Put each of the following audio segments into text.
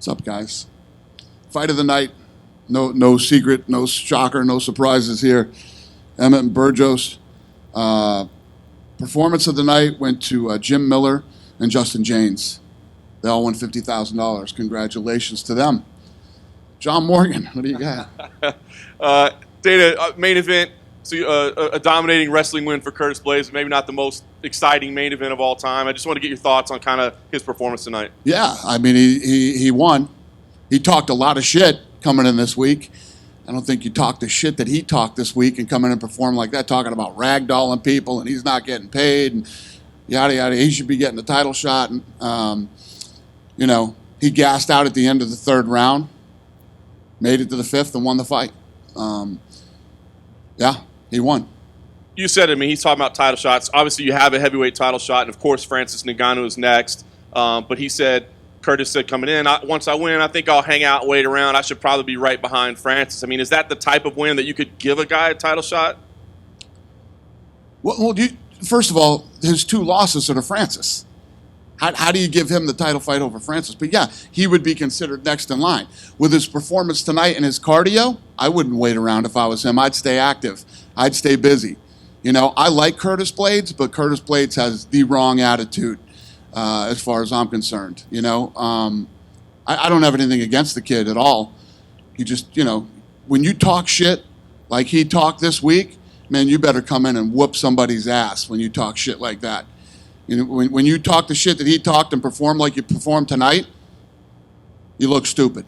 What's up, guys? Fight of the night. No secret, no shocker, no surprises here. Emmett and Burgos. Performance of the night went to Jim Miller and Justin James. They all won $50,000. Congratulations to them. John Morgan, what do you got? Dana, main event. So a dominating wrestling win for Curtis Blaydes, maybe not the most exciting main event of all time. I just want to get your thoughts on kind of his performance tonight. Yeah, I mean, he won. He talked a lot of shit coming in this week. I don't think you talk the shit that he talked this week and come in and perform like that, talking about ragdolling people and he's not getting paid and yada, yada. He should be getting the title shot. And, he gassed out at the end of the third round, made it to the fifth and won the fight. He won. You said it, he's talking about title shots. Obviously, you have a heavyweight title shot, and of course, Francis Ngannou is next. But Curtis said coming in, once I win, I think I'll hang out and wait around. I should probably be right behind Francis. Is that the type of win that you could give a guy a title shot? Well, first of all, his two losses are to Francis. How do you give him the title fight over Francis? But yeah, he would be considered next in line. With his performance tonight and his cardio, I wouldn't wait around if I was him. I'd stay active. I'd stay busy. I like Curtis Blaydes, but Curtis Blaydes has the wrong attitude as far as I'm concerned. I don't have anything against the kid at all. He just, when you talk shit like he talked this week, man, you better come in and whoop somebody's ass when you talk shit like that. When you talk the shit that he talked and perform like you performed tonight, you look stupid.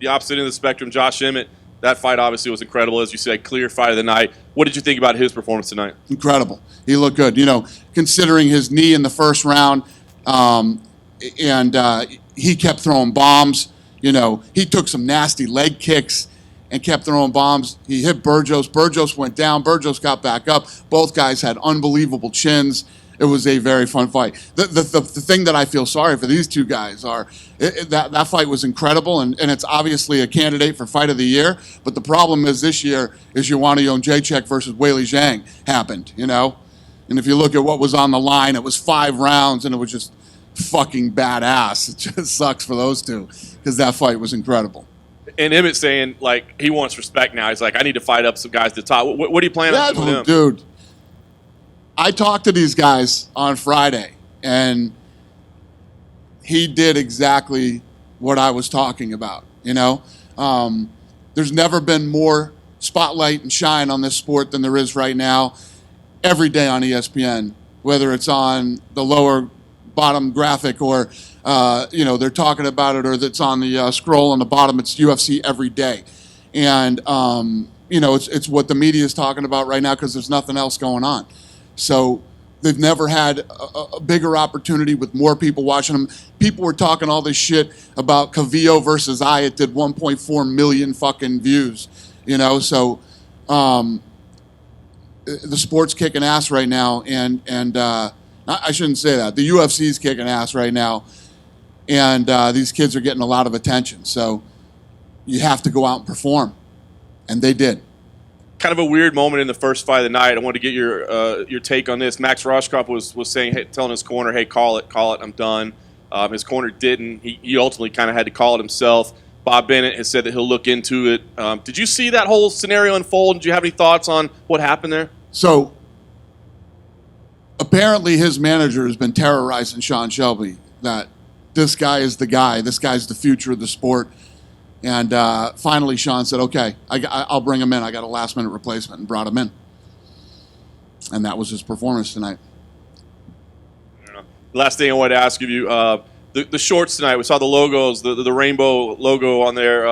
The opposite end of the spectrum, Josh Emmett, that fight obviously was incredible. As you said, clear fight of the night. What did you think about his performance tonight? Incredible. He looked good. Considering his knee in the first round, he kept throwing bombs. He took some nasty leg kicks and kept throwing bombs. He hit Burgos. Burgos went down. Burgos got back up. Both guys had unbelievable chins. It was a very fun fight. The thing that I feel sorry for these two guys are that fight was incredible, and it's obviously a candidate for fight of the year. But the problem is this year is Joanna Jędrzejczyk versus Weili Zhang happened, And if you look at what was on the line, it was 5 rounds, and it was just fucking badass. It just sucks for those two because that fight was incredible. And Emmett saying, he wants respect now. He's like, I need to fight up some guys to the top. What are you planning on doing with him? Dude, I talked to these guys on Friday, and he did exactly what I was talking about, There's never been more spotlight and shine on this sport than there is right now. Every day on ESPN, whether it's on the lower bottom graphic or, they're talking about it, or that's on the scroll on the bottom, it's UFC every day. And, it's what the media is talking about right now because there's nothing else going on. So they've never had a bigger opportunity with more people watching them. People were talking all this shit about Cavillo versus It did 1.4 million fucking views, So the sport's kicking ass right now, and I shouldn't say that. The UFC's kicking ass right now, and these kids are getting a lot of attention. So you have to go out and perform, and they did. Kind of a weird moment in the first fight of the night. I wanted to get your take on this. Max Roshkoff was saying, telling his corner, "Hey, call it, I'm done." His corner didn't. He ultimately kind of had to call it himself. Bob Bennett has said that he'll look into it. Did you see that whole scenario unfold? Did you have any thoughts on what happened there? So apparently his manager has been terrorizing Sean Shelby that this guy is the guy. This guy's the future of the sport. And finally, Sean said, okay, I'll bring him in. I got a last-minute replacement, and brought him in. And that was his performance tonight. Last thing I wanted to ask of you, the shorts tonight, we saw the logos, the rainbow logo on there.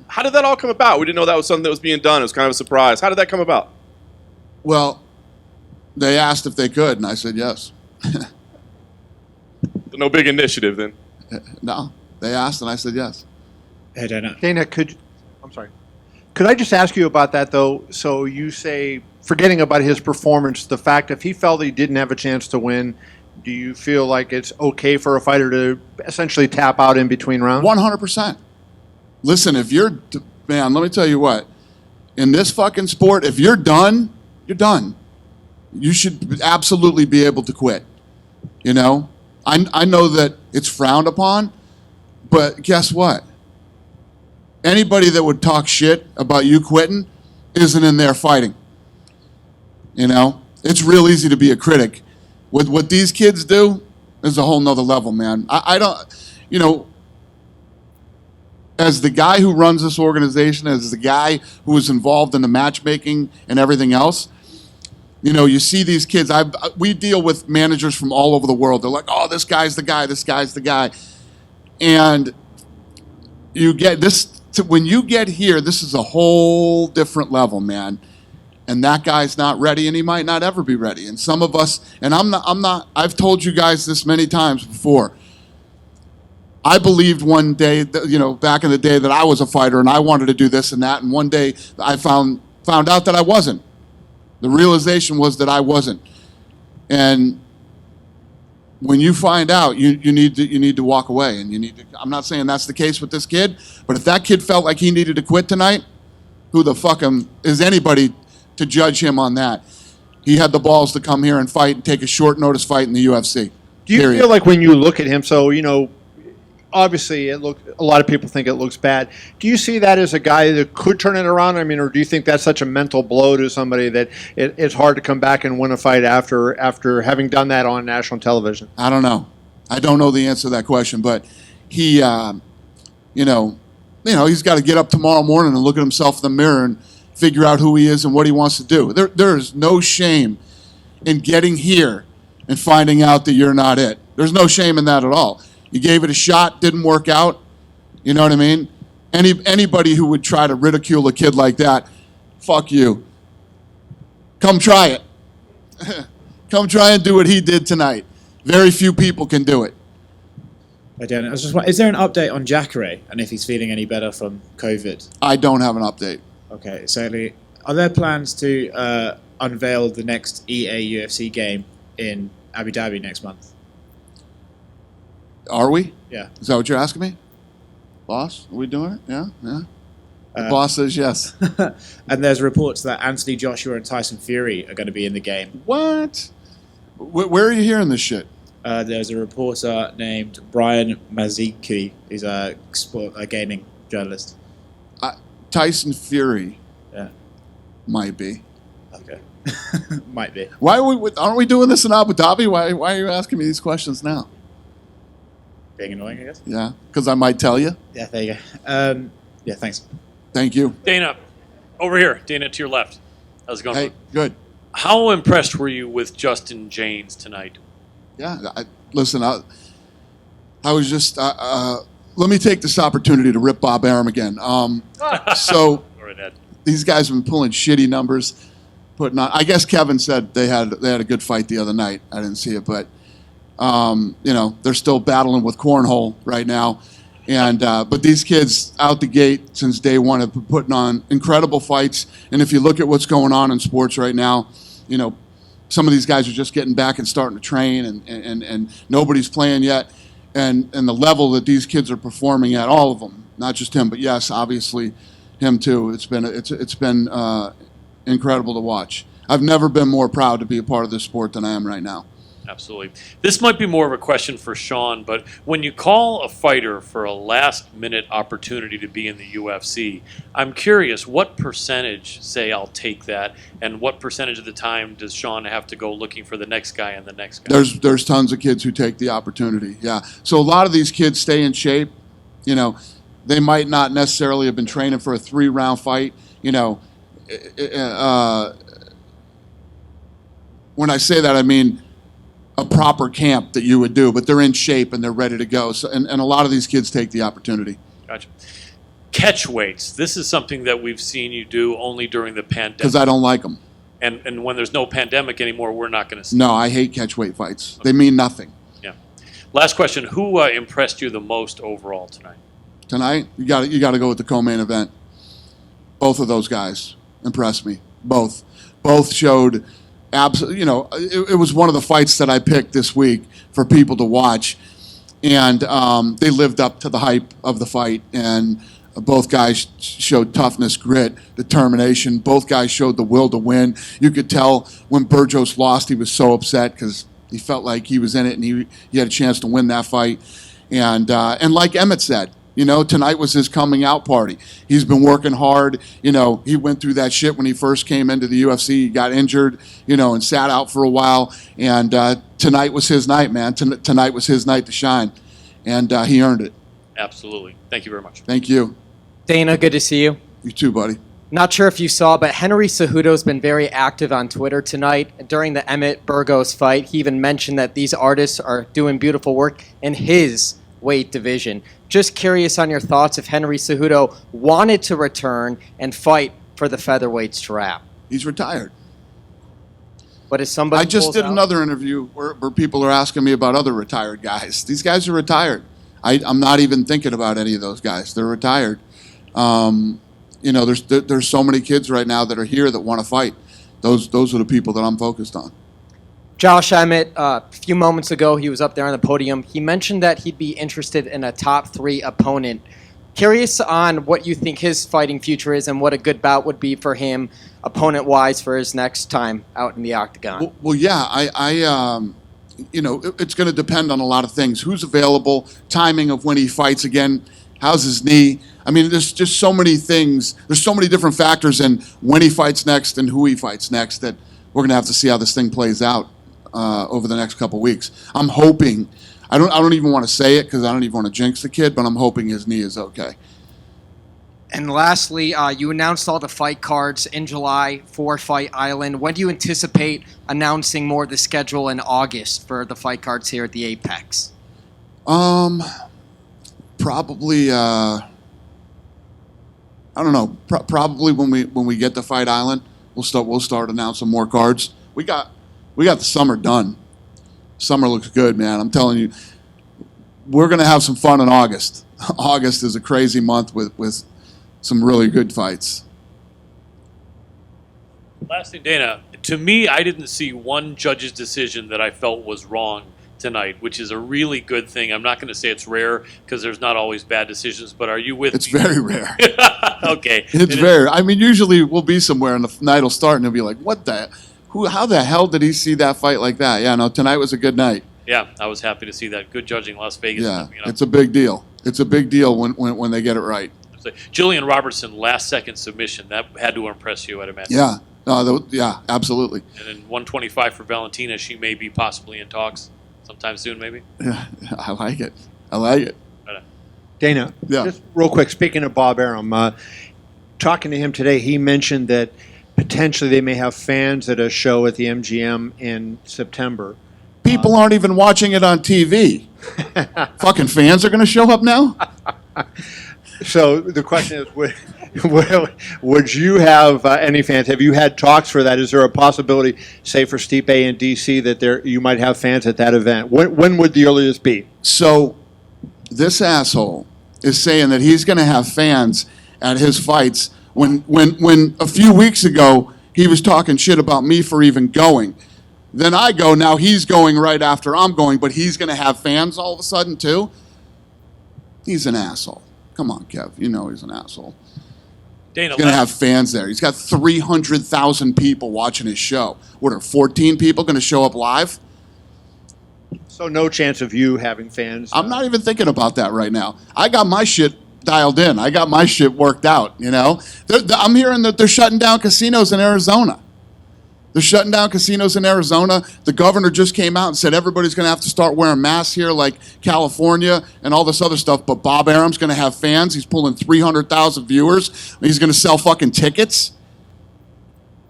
How did that all come about? We didn't know that was something that was being done. It was kind of a surprise. How did that come about? Well, they asked if they could, and I said yes. No big initiative then? No, they asked, and I said yes. Hey, Dana. Dana, I'm sorry. Could I just ask you about that, though? So you say, forgetting about his performance, the fact if he felt he didn't have a chance to win, do you feel like it's okay for a fighter to essentially tap out in between rounds? 100%. Listen, man, let me tell you what. In this fucking sport, if you're done, you're done. You should absolutely be able to quit. I know that it's frowned upon, But guess what? Anybody that would talk shit about you quitting isn't in there fighting. You know, it's real easy to be a critic. With what these kids do is a whole nother level, man. I don't, you know, as the guy who runs this organization, as the guy who is involved in the matchmaking and everything else, you know, you see these kids. We deal with managers from all over the world. They're like, oh, this guy's the guy, this guy's the guy. And you get this, when you get here, this is a whole different level, man. And that guy's not ready, and he might not ever be ready. And some of us, and I'm not, I've told you guys this many times before. I believed one day, you know, back in the day that I was a fighter and I wanted to do this and that. And one day I found out that I wasn't. The realization was that I wasn't. And when you find out, you need to walk away, and you need to. I'm not saying that's the case with this kid, but if that kid felt like he needed to quit tonight, who the fuck is anybody to judge him on that? He had the balls to come here and fight and take a short notice fight in the UFC. Do you feel like when you look at him, so, you know, obviously a lot of people think it looks bad. Do you see that as a guy that could turn it around? I mean, or do you think that's such a mental blow to somebody that it's hard to come back and win a fight after having done that on national television? I don't know. I don't know the answer to that question, but he, you know, he's got to get up tomorrow morning and look at himself in the mirror and figure out who he is and what he wants to do. There is no shame in getting here and finding out that you're not it. There's no shame in that at all. You gave it a shot, didn't work out. You know what I mean? Anybody who would try to ridicule a kid like that, fuck you. Come try it. Come try and do what he did tonight. Very few people can do it. I don't know. I was just wondering, is there an update on Jacare and if he's feeling any better from COVID? I don't have an update. Okay, so are there plans to unveil the next EA UFC game in Abu Dhabi next month? Are we? Yeah. Is that what you're asking me? Boss, are we doing it? Yeah, yeah. The boss says yes. And there's reports that Anthony Joshua and Tyson Fury are going to be in the game. What? Where are you hearing this shit? There's a reporter named Brian Mazicki. He's a gaming journalist. Tyson Fury. Yeah. Might be. Okay. Might be. Aren't we doing this in Abu Dhabi? Why are you asking me these questions now? Being annoying, I guess. Yeah, because I might tell you. Yeah, there you go. Yeah, thanks. Thank you. Dana, over here. Dana, to your left. How's it going? Hey, good. How impressed were you with Justin James tonight? Yeah, listen, I was just, let me take this opportunity to rip Bob Arum again. So these guys have been pulling shitty numbers, putting on, I guess Kevin said they had a good fight the other night. I didn't see it, but, you know, they're still battling with cornhole right now. And but these kids out the gate since day one have been putting on incredible fights. And if you look at what's going on in sports right now, you know, some of these guys are just getting back and starting to train, and nobody's playing yet. And the level that these kids are performing at, all of them, not just him, but yes, obviously him too. It's been incredible to watch. I've never been more proud to be a part of this sport than I am right now. Absolutely. This might be more of a question for Sean, but when you call a fighter for a last-minute opportunity to be in the UFC, I'm curious, what percentage say I'll take that, and what percentage of the time does Sean have to go looking for the next guy and the next guy? There's tons of kids who take the opportunity, yeah. So a lot of these kids stay in shape. You know, they might not necessarily have been training for a 3-round fight. You know, when I say that, I mean a proper camp that you would do, but they're in shape and they're ready to go. So, and a lot of these kids take the opportunity. Gotcha. Catch weights. This is something that we've seen you do only during the pandemic. Because I don't like them. And when there's no pandemic anymore, we're not going to see No, I hate catch weight fights. They mean nothing. Yeah. Last question. Who impressed you the most overall tonight? Tonight, you got to go with the co-main event. Both of those guys impressed me. Both showed absolutely. You know, it was one of the fights that I picked this week for people to watch, and they lived up to the hype of the fight. And both guys showed toughness, grit, determination. Both guys showed the will to win. You could tell when Burgos lost, he was so upset because he felt like he was in it and he had a chance to win that fight. And like Emmett said, tonight was his coming out party. He's been working hard. He went through that shit when he first came into the UFC. He got injured, and sat out for a while. And tonight was his night, man. Tonight was his night to shine. And he earned it. Absolutely. Thank you very much. Thank you. Dana, good to see you. You too, buddy. Not sure if you saw, but Henry Cejudo's been very active on Twitter tonight. During the Emmett Burgos fight, he even mentioned that these artists are doing beautiful work in his weight division. Just curious on your thoughts if Henry Cejudo wanted to return and fight for the featherweight strap. He's retired. But if somebody I just pulls did out- another interview where people are asking me about other retired guys. These guys are retired. I'm not even thinking about any of those guys. They're retired. There's so many kids right now that are here that want to fight. Those are the people that I'm focused on. Josh Emmett, a few moments ago, he was up there on the podium. He mentioned that he'd be interested in a top 3 opponent. Curious on what you think his fighting future is and what a good bout would be for him, opponent-wise, for his next time out in the octagon. Well, yeah, it's going to depend on a lot of things. Who's available, timing of when he fights again, how's his knee. I mean, there's just so many things. There's so many different factors in when he fights next and who he fights next that we're going to have to see how this thing plays out over the next couple weeks. I'm hoping. I don't even want to say it because I don't even want to jinx the kid, but I'm hoping his knee is okay. And lastly, you announced all the fight cards in July for Fight Island. When do you anticipate announcing more of the schedule in August for the fight cards here at the Apex? Probably. I don't know. Probably when we get to Fight Island, we'll start announcing more cards. We got the summer done. Summer looks good, man. I'm telling you, we're gonna have some fun in August. August is a crazy month with some really good fights. Last thing, Dana, to me, I didn't see one judge's decision that I felt was wrong tonight, which is a really good thing. I'm not going to say it's rare because there's not always bad decisions, but are you with It's me? very rare. Okay. It's rare. I mean, usually we'll be somewhere and the night will start and it'll be like, what the? How the hell did he see that fight like that? Yeah, no, tonight was a good night. Yeah, I was happy to see that. Good judging, Las Vegas. Yeah, it's a big deal. It's a big deal when they get it right. Jillian Robertson, last second submission. That had to impress you, I'd imagine. Yeah. Yeah, absolutely. And then 125 for Valentina. She may be possibly in talks sometime soon, maybe. Yeah, I like it. Right. Dana, Yeah. just real quick, speaking of Bob Arum, talking to him today, he mentioned that potentially they may have fans at a show at the MGM in September. People aren't even watching it on TV. Fucking fans are going to show up now? So the question is, would you have any fans? Have you had talks for that? Is there a possibility, say for Stipe in DC, that you might have fans at that event? When would the earliest be? So this asshole is saying that he's going to have fans at his fights when a few weeks ago he was talking shit about me for even going. Then I go, now he's going right after I'm going, but he's going to have fans all of a sudden too? He's an asshole. Come on, Kev. You know he's an asshole. Dana, He's going to have fans there. He's got 300,000 people watching his show. What are 14 people going to show up live? So no chance of you having fans. I'm not even thinking about that right now. I got my shit dialed in. I got my shit worked out, you know? I'm hearing that they're shutting down casinos in Arizona. They're shutting down casinos in Arizona. The governor just came out and said everybody's going to have to start wearing masks here like California and all this other stuff. But Bob Arum's going to have fans. He's pulling 300,000 viewers. He's going to sell fucking tickets.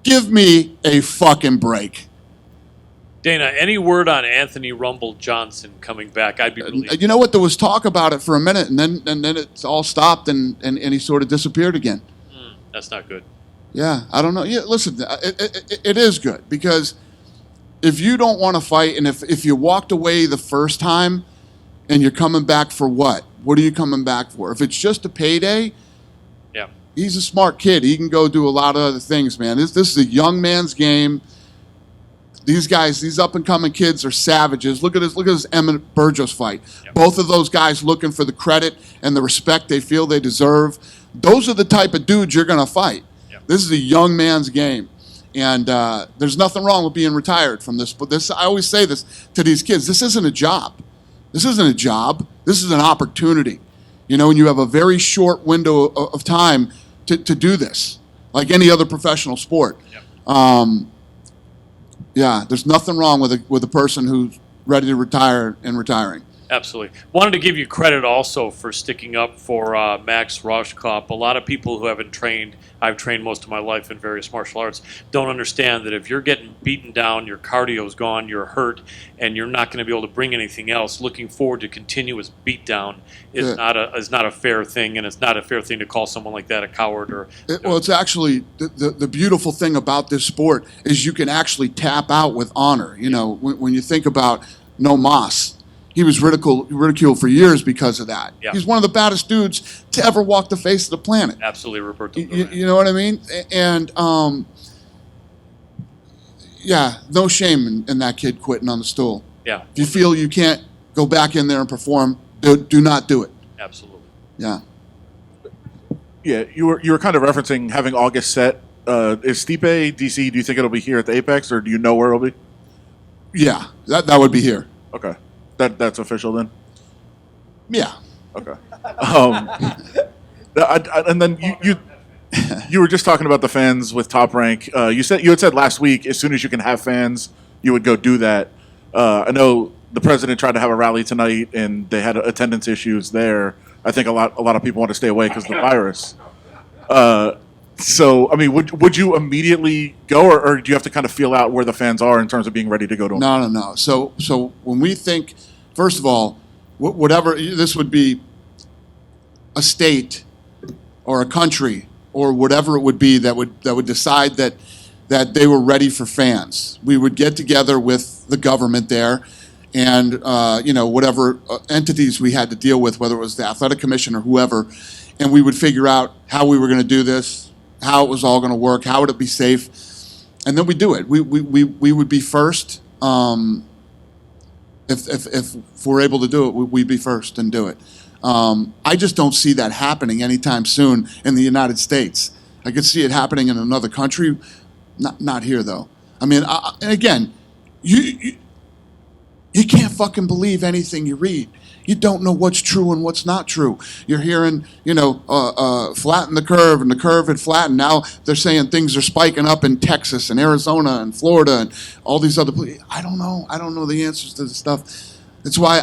Give me a fucking break. Dana, any word on Anthony Rumble Johnson coming back? I'd be really. You know what? There was talk about it for a minute, and then it's all stopped, and he sort of disappeared again. That's not good. Yeah, I don't know. Yeah, listen, it is good because if you don't want to fight, and if you walked away the first time, and you're coming back for what? What are you coming back for? If it's just a payday, Yeah. he's a smart kid. He can go do a lot of other things, man. This is a young man's game. These guys, these up and coming kids are savages. Look at this Emmett Burgos fight. Yep. Both of those guys looking for the credit and the respect they feel they deserve. Those are the type of dudes you're going to fight. Yep. This is a young man's game. And there's nothing wrong with being retired from this. But I always say this to these kids. This isn't a job. This isn't a job. This is an opportunity, and you have a very short window of time to do this, like any other professional sport. Yep. Yeah, there's nothing wrong with a person who's ready to retire and retiring. Absolutely. Wanted to give you credit also for sticking up for Max Roshkop. A lot of people who haven't trained, I've trained most of my life in various martial arts, don't understand that if you're getting beaten down, your cardio's gone, you're hurt, and you're not going to be able to bring anything else, looking forward to continuous beatdown is not a fair thing, and it's not a fair thing to call someone like that a coward. Well, it's actually the beautiful thing about this sport is you can actually tap out with honor. When you think about No Mas, he was ridiculed for years because of that. Yeah. He's one of the baddest dudes to ever walk the face of the planet. Absolutely, Roberto. You know what I mean? And no shame in that kid quitting on the stool. Yeah. If you feel you can't go back in there and perform, do not do it. Absolutely. Yeah. Yeah, you were kind of referencing having August set. Is Stipe DC? Do you think it'll be here at the Apex, or do you know where it'll be? Yeah, that would be here. Okay, that's official then. Yeah. Okay. And then you were just talking about the fans with Top Rank. You had said last week, as soon as you can have fans, you would go do that. I know the president tried to have a rally tonight, and they had attendance issues there. I think a lot of people want to stay away because of the virus. So, I mean, would you immediately go, or do you have to kind of feel out where the fans are in terms of being ready to go to them? No. So when we think, first of all, whatever, this would be a state or a country or whatever it would be that would decide that they were ready for fans. We would get together with the government there and, whatever entities we had to deal with, whether it was the athletic commission or whoever, and we would figure out how we were going to do this, how it was all going to work, how would it be safe, and then we do it. We would be first. If we're able to do it, we'd be first and do it. I just don't see that happening anytime soon in the United States. I could see it happening in another country, not here though. I mean, and again, you can't fucking believe anything you read. You don't know what's true and what's not true. You're hearing, flatten the curve, and the curve had flattened. Now they're saying things are spiking up in Texas and Arizona and Florida and all these other places. I don't know. I don't know the answers to this stuff. That's why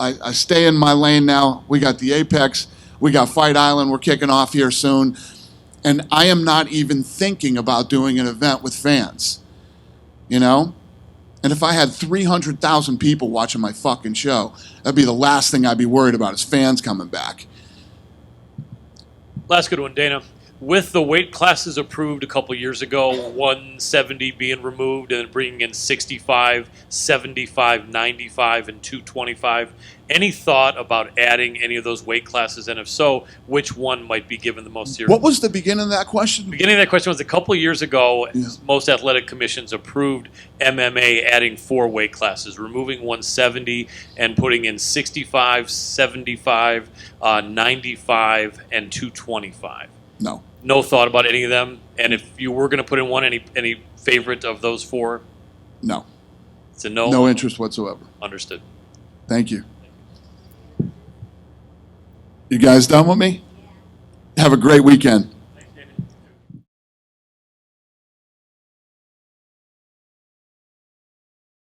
I stay in my lane now. We got the Apex. We got Fight Island. We're kicking off here soon. And I am not even thinking about doing an event with fans, And if I had 300,000 people watching my fucking show, that'd be the last thing I'd be worried about is fans coming back. Last good one, Dana. With the weight classes approved a couple years ago, 170 being removed and bringing in 65, 75, 95, and 225, any thought about adding any of those weight classes? And if so, which one might be given the most serious? What was the beginning of that question? The beginning of that question was a couple of years ago, Yeah. most athletic commissions approved MMA adding 4 weight classes, removing 170 and putting in 65, 75, 95, and 225. No. No thought about any of them? And if you were going to put in one, any favorite of those 4? No. It's a no? No interest whatsoever. Understood. Thank you. You guys done with me? Have a great weekend.